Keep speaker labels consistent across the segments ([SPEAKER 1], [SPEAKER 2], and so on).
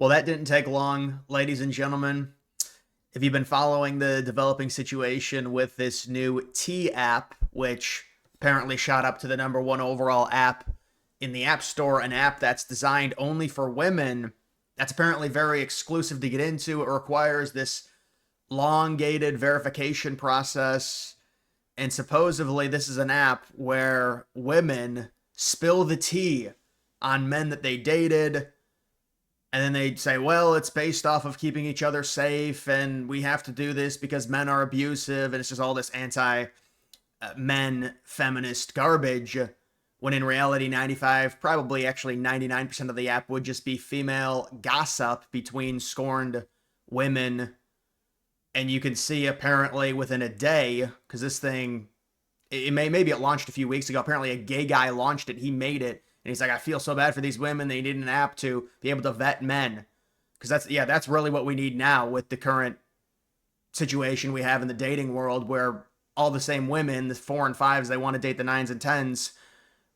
[SPEAKER 1] Well, that didn't take long, ladies and gentlemen. If you've been following the developing situation with this new T app, which apparently shot up to the number one overall app in the App Store, an app that's designed only for women, that's apparently very exclusive to get into. It requires this elongated verification process. And supposedly, this is an app where women spill the tea on men that they dated, and then they say, well, it's based off of keeping each other safe, and we have to do this because men are abusive, and it's just all this anti men feminist garbage. When in reality, 95, probably actually 99% of the app would just be female gossip between scorned women. And you can see apparently within a day, because this thing, maybe it launched a few weeks ago. Apparently, a gay guy launched it. He made it, and he's like, I feel so bad for these women. They need an app to be able to vet men, because that's really what we need now with the current situation we have in the dating world, where all the same women, the 4 and 5s, they want to date the 9s and 10s.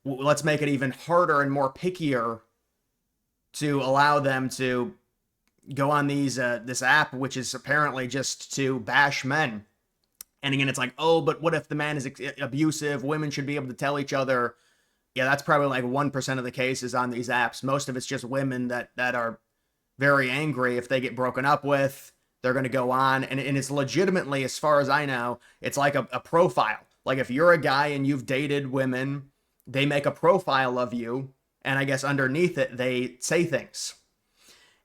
[SPEAKER 1] Let's make it even harder and more pickier to allow them to go on this app, which is apparently just to bash men. And again, it's like, oh, but what if the man is abusive? Women should be able to tell each other. Yeah, that's probably like 1% of the cases on these apps. Most of it's just women that are very angry if they get broken up with. They're going to go on. And it's legitimately, as far as I know, it's like a profile. Like if you're a guy and you've dated women, they make a profile of you. And I guess underneath it, they say things.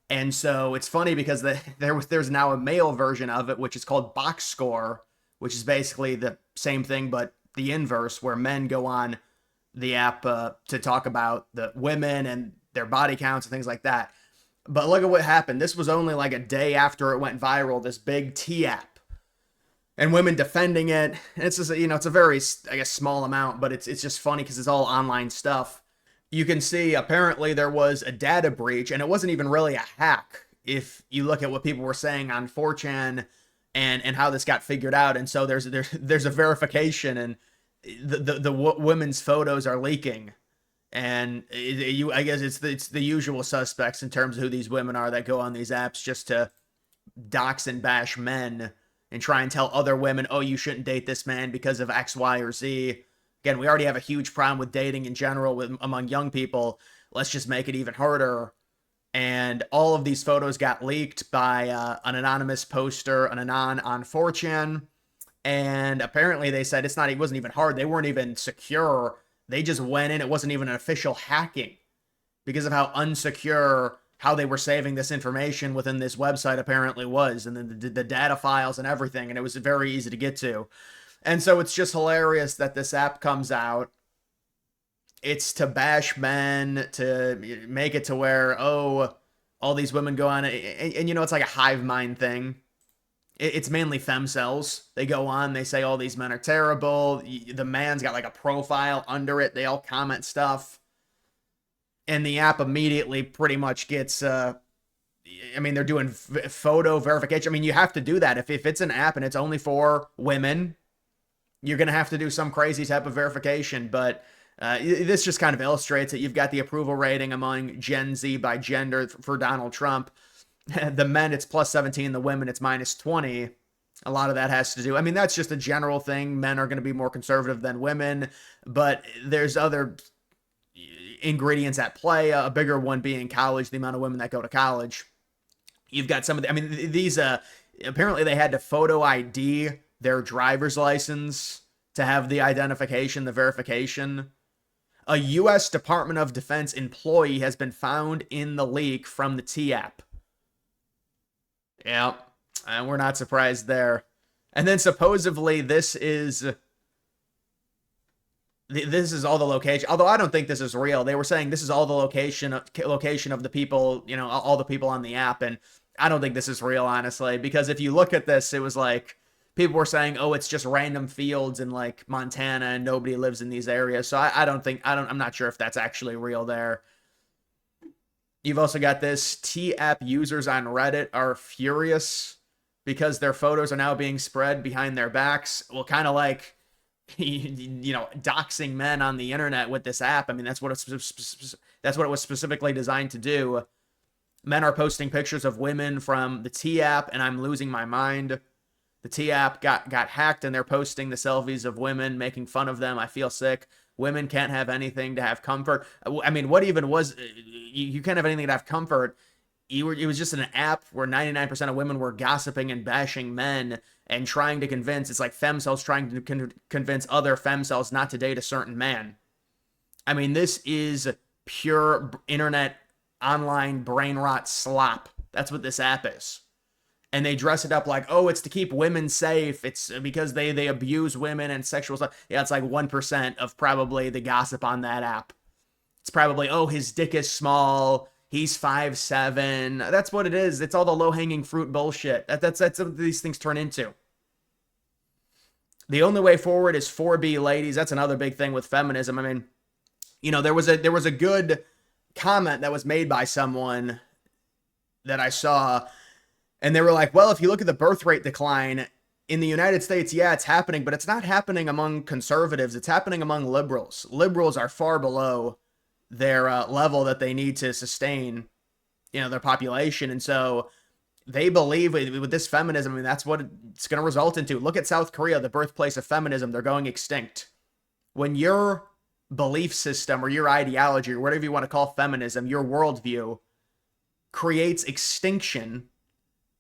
[SPEAKER 1] And so it's funny because there's now a male version of it, which is called Box Score, which is basically the same thing, but the inverse, where men go on the app to talk about the women and their body counts and things like that. But look at what happened. This was only like a day after it went viral, this big T app. And women defending it. And it's just, it's a very, I guess, small amount, but it's just funny because it's all online stuff. You can see apparently there was a data breach, and it wasn't even really a hack if you look at what people were saying on 4chan and how this got figured out. And so there's a verification, and the women's photos are leaking, and I guess it's the usual suspects in terms of who these women are that go on these apps just to dox and bash men and try and tell other women, oh, you shouldn't date this man because of X, Y, or Z. Again, we already have a huge problem with dating in general among young people. Let's just make it even harder. And all of these photos got leaked by an anonymous poster, an anon on 4chan. And apparently they said it wasn't even hard. They weren't even secure. They just went in. It wasn't even an official hacking because of how unsecure how they were saving this information within this website apparently was. And then the data files and everything. And it was very easy to get to. And so it's just hilarious that this app comes out. It's to bash men, to make it to where, oh, all these women go on, and it's like a hive mind thing. It's mainly femcells. They go on, they say all these men are terrible. The man's got like a profile under it. They all comment stuff. And the app immediately pretty much gets, they're doing photo verification. I mean, you have to do that. If it's an app and it's only for women, you're going to have to do some crazy type of verification. But this just kind of illustrates that you've got the approval rating among Gen Z by gender for Donald Trump. The men, it's plus 17. The women, it's minus 20. A lot of that has to do, that's just a general thing. Men are going to be more conservative than women, but there's other ingredients at play. A bigger one being college, the amount of women that go to college. You've got some of these, apparently they had to photo ID their driver's license to have the identification, the verification. A U.S. Department of Defense employee has been found in the leak from the T app. Yeah, and we're not surprised there. And then supposedly this is all the location. Although I don't think this is real. They were saying this is all the location of the people, all the people on the app, and I don't think this is real, honestly, because if you look at this, it was like people were saying, oh, it's just random fields in like Montana and nobody lives in these areas. So I'm not sure if that's actually real there. You've also got this T app users on Reddit are furious because their photos are now being spread behind their backs. Well, kind of like, doxing men on the internet with this app. That's what it was specifically designed to do. Men are posting pictures of women from the T app, and I'm losing my mind. The T app got hacked, and they're posting the selfies of women, making fun of them. I feel sick. Women can't have anything to have comfort. I mean, what even was you can't have anything to have comfort? It was just an app where 99% of women were gossiping and bashing men and trying to convince. It's like femcells trying to convince other femcells not to date a certain man. I mean, this is pure internet online brain rot slop. That's what this app is. And they dress it up like, oh, it's to keep women safe. It's because they abuse women and sexual stuff. Yeah, it's like 1% of probably the gossip on that app. It's probably, oh, his dick is small. He's 5'7". That's what it is. It's all the low-hanging fruit bullshit. That's what these things turn into. The only way forward is 4B, ladies. That's another big thing with feminism. I mean, you know, there was a good comment that was made by someone that I saw, and they were like, well, if you look at the birth rate decline in the United States, yeah, it's happening, but it's not happening among conservatives. It's happening among liberals. Liberals are far below their level that they need to sustain, you know, their population. And so they believe with this feminism, I mean, that's what it's going to result into. Look at South Korea, the birthplace of feminism. They're going extinct. When your belief system or your ideology or whatever you want to call feminism, your worldview creates extinction,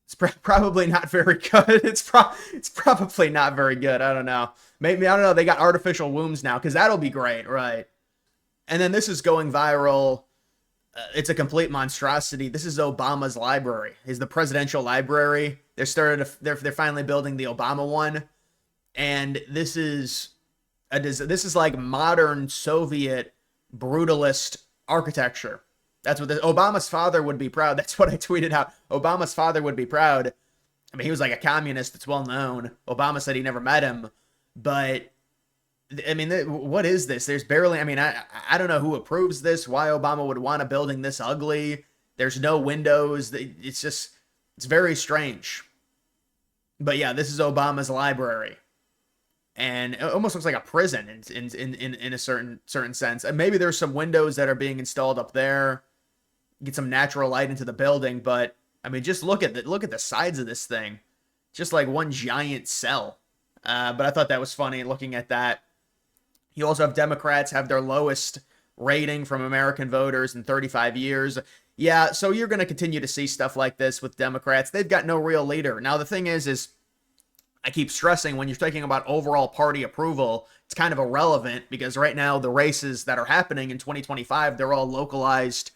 [SPEAKER 1] it's probably not very good. It's probably not very good. I don't know. Maybe, I don't know. They got artificial wombs now because that'll be great, right? And then this is going viral. It's a complete monstrosity. This is Obama's library. Is the presidential library. They're finally building the Obama one, and this is like modern Soviet brutalist architecture. That's what Obama's father would be proud. That's what I tweeted out. Obama's father would be proud. I mean, he was like a communist. It's well known. Obama said he never met him, but I mean, what is this? There's barely, I mean, I don't know who approves this, why Obama would want a building this ugly. There's no windows. It's very strange. But yeah, this is Obama's library. And it almost looks like a prison in a certain sense. And maybe there's some windows that are being installed up there, get some natural light into the building. But I mean, just look at the sides of this thing, just like one giant cell. But I thought that was funny looking at that. You also have Democrats have their lowest rating from American voters in 35 years. Yeah, so you're going to continue to see stuff like this with Democrats. They've got no real leader. Now, the thing is I keep stressing when you're talking about overall party approval, it's kind of irrelevant because right now the races that are happening in 2025, they're all localized.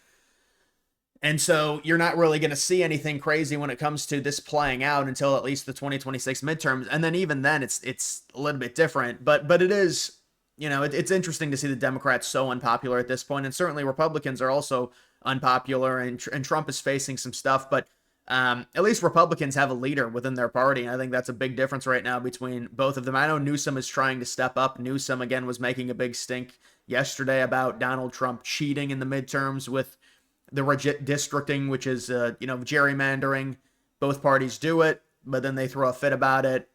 [SPEAKER 1] And so you're not really going to see anything crazy when it comes to this playing out until at least the 2026 midterms. And then even then it's a little bit different, but it is, you know, it's interesting to see the Democrats so unpopular at this point. And certainly Republicans are also unpopular and Trump is facing some stuff, but at least Republicans have a leader within their party. And I think that's a big difference right now between both of them. I know Newsom is trying to step up. Newsom, again, was making a big stink yesterday about Donald Trump cheating in the midterms with the redistricting, which is, gerrymandering. Both parties do it, but then they throw a fit about it.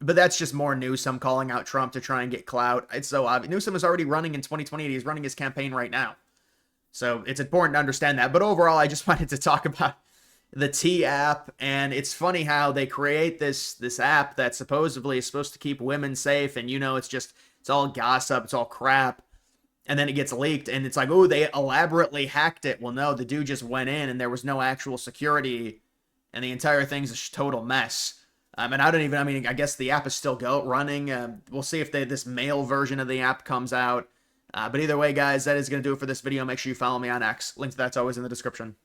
[SPEAKER 1] But that's just more Newsom calling out Trump to try and get clout. It's so obvious. Newsom is already running in 2020. He's running his campaign right now. So it's important to understand that. But overall, I just wanted to talk about the T app, and it's funny how they create this app that supposedly is supposed to keep women safe, and it's all gossip, it's all crap, and then it gets leaked, and it's like, oh, they elaborately hacked it. Well, no, the dude just went in, and there was no actual security, and the entire thing's a total mess. And I guess the app is still running. We'll see if this male version of the app comes out. But either way, guys, that is going to do it for this video. Make sure you follow me on X. Link to that's always in the description.